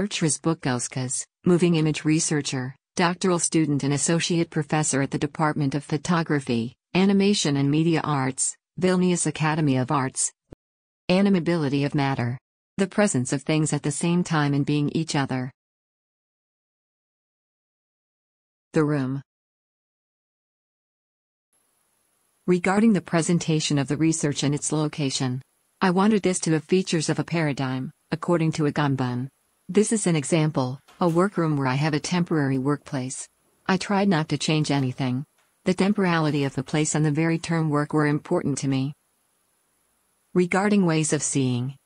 Bukauskas, moving image researcher, doctoral student and associate professor at the Department of Photography, Animation and Media Arts, Vilnius Academy of Arts. Animability of matter. The presence of things at the same time and being each other. The room. Regarding the presentation of the research and its location, I wanted this to have features of a paradigm, according to Agamben. This is an example, a workroom where I have a temporary workplace. I tried not to change anything. The temporality of the place and the very term work were important to me. Regarding ways of seeing.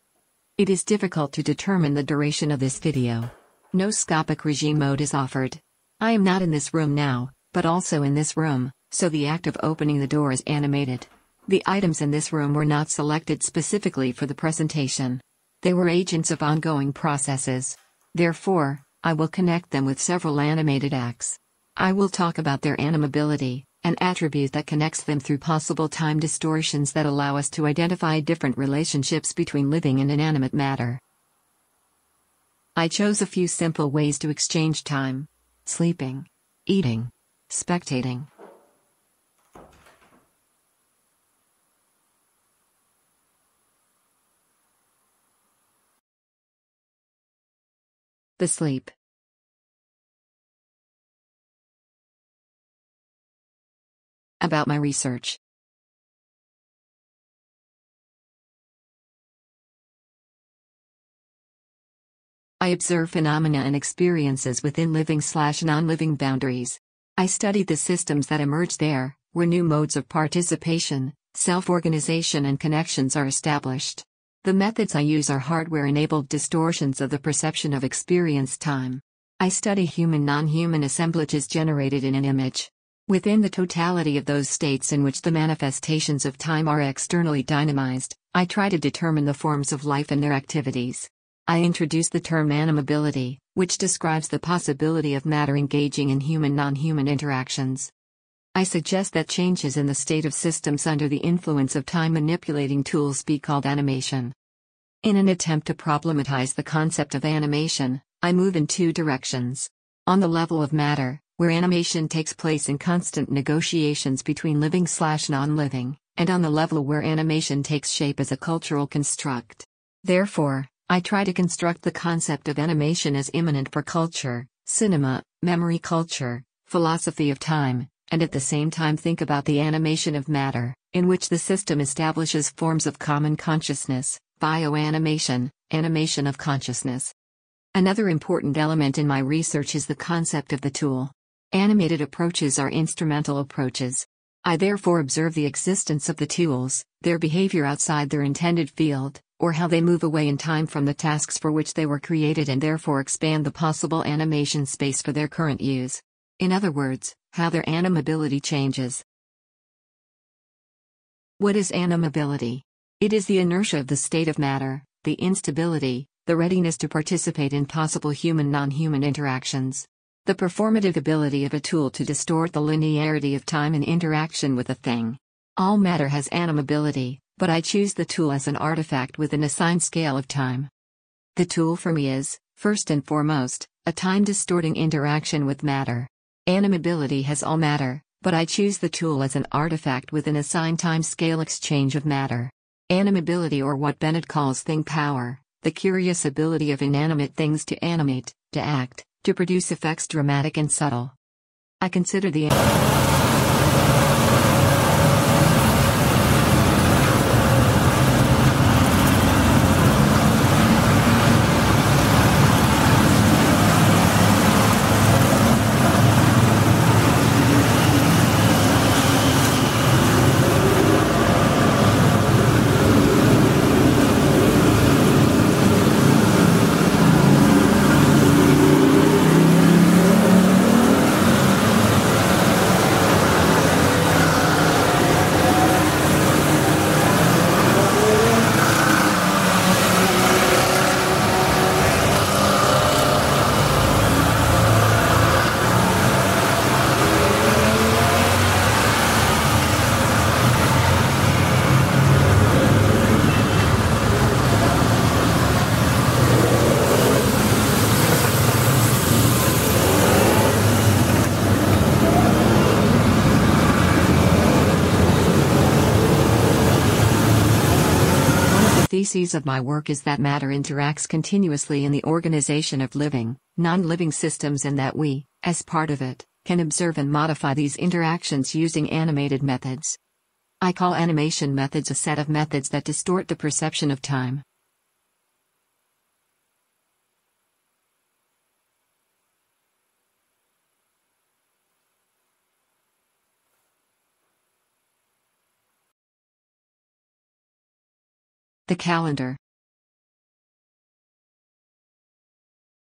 It is difficult to determine the duration of this video. No scopic regime mode is offered. I am not in this room now, but also in this room, so the act of opening the door is animated. The items in this room were not selected specifically for the presentation. They were agents of ongoing processes. Therefore, I will connect them with several animated acts. I will talk about their animability, an attribute that connects them through possible time distortions that allow us to identify different relationships between living and inanimate matter. I chose a few simple ways to exchange time: sleeping, eating, spectating. The sleep. About my research. I observe phenomena and experiences within living/non-living boundaries. I study the systems that emerge there, where new modes of participation, self-organization and connections are established. The methods I use are hardware-enabled distortions of the perception of experienced time. I study human-non-human assemblages generated in an image. Within the totality of those states in which the manifestations of time are externally dynamized, I try to determine the forms of life and their activities. I introduce the term animability, which describes the possibility of matter engaging in human-non-human interactions. I suggest that changes in the state of systems under the influence of time-manipulating tools be called animation. In an attempt to problematize the concept of animation, I move in two directions. On the level of matter, where animation takes place in constant negotiations between living/non-living, and on the level where animation takes shape as a cultural construct. Therefore, I try to construct the concept of animation as immanent for culture, cinema, memory culture, philosophy of time, and at the same time think about the animation of matter, in which the system establishes forms of common consciousness, bioanimation, animation of consciousness. Another important element in my research is the concept of the tool. Animated approaches are instrumental approaches. I therefore observe the existence of the tools, their behavior outside their intended field, or how they move away in time from the tasks for which they were created and therefore expand the possible animation space for their current use. In other words, how their animability changes. What is animability? It is the inertia of the state of matter, the instability, the readiness to participate in possible human-non-human interactions. The performative ability of a tool to distort the linearity of time in interaction with a thing. All matter has animability, but I choose the tool as an artifact with an assigned scale of time. The tool for me is, first and foremost, a time-distorting interaction with matter. Animability has all matter, but I choose the tool as an artifact with an assigned time-scale exchange of matter. Animability, or what Bennett calls thing power, the curious ability of inanimate things to animate, to act, to produce effects dramatic and subtle. I consider the thesis of my work is that matter interacts continuously in the organization of living, non-living systems and that we, as part of it, can observe and modify these interactions using animated methods. I call animation methods a set of methods that distort the perception of time. The calendar.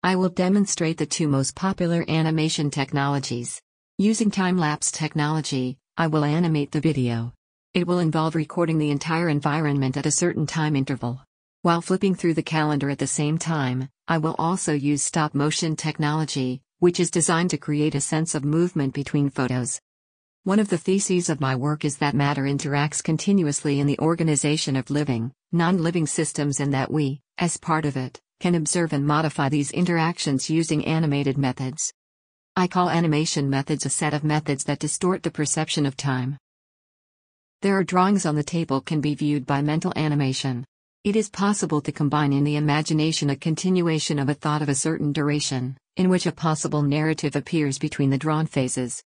I will demonstrate the two most popular animation technologies. Using time-lapse technology, I will animate the video. It will involve recording the entire environment at a certain time interval. While flipping through the calendar at the same time, I will also use stop-motion technology, which is designed to create a sense of movement between photos. One of the theses of my work is that matter interacts continuously in the organization of living, non-living systems and that we, as part of it, can observe and modify these interactions using animated methods. I call animation methods a set of methods that distort the perception of time. There are drawings on the table can be viewed by mental animation. It is possible to combine in the imagination a continuation of a thought of a certain duration, in which a possible narrative appears between the drawn phases.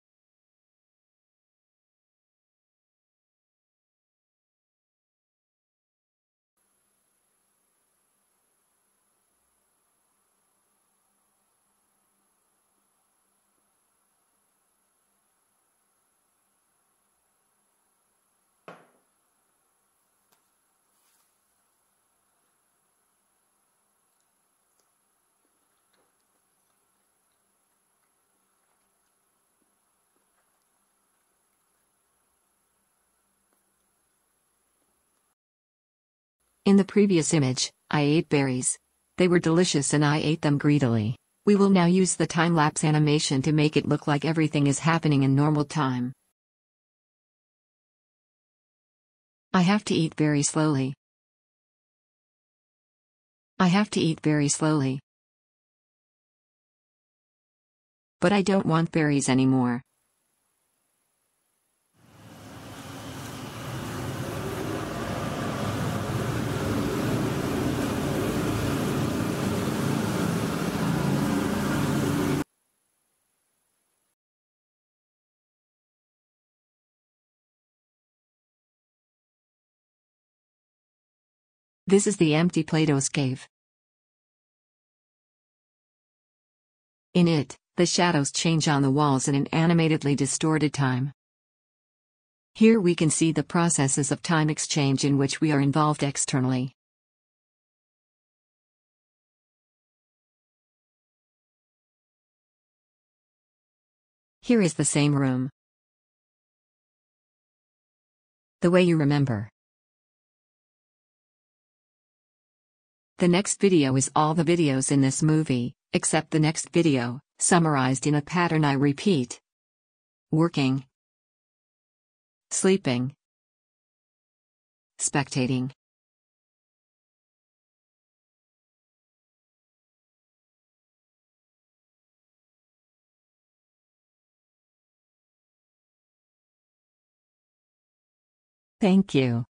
In the previous image, I ate berries. They were delicious and I ate them greedily. We will now use the time-lapse animation to make it look like everything is happening in normal time. I have to eat very slowly. I have to eat very slowly. But I don't want berries anymore. This is the empty Plato's cave. In it, the shadows change on the walls in an animatedly distorted time. Here we can see the processes of time exchange in which we are involved externally. Here is the same room. The way you remember. The next video is all the videos in this movie, except the next video, summarized in a pattern I repeat. Working. Sleeping. Spectating. Thank you.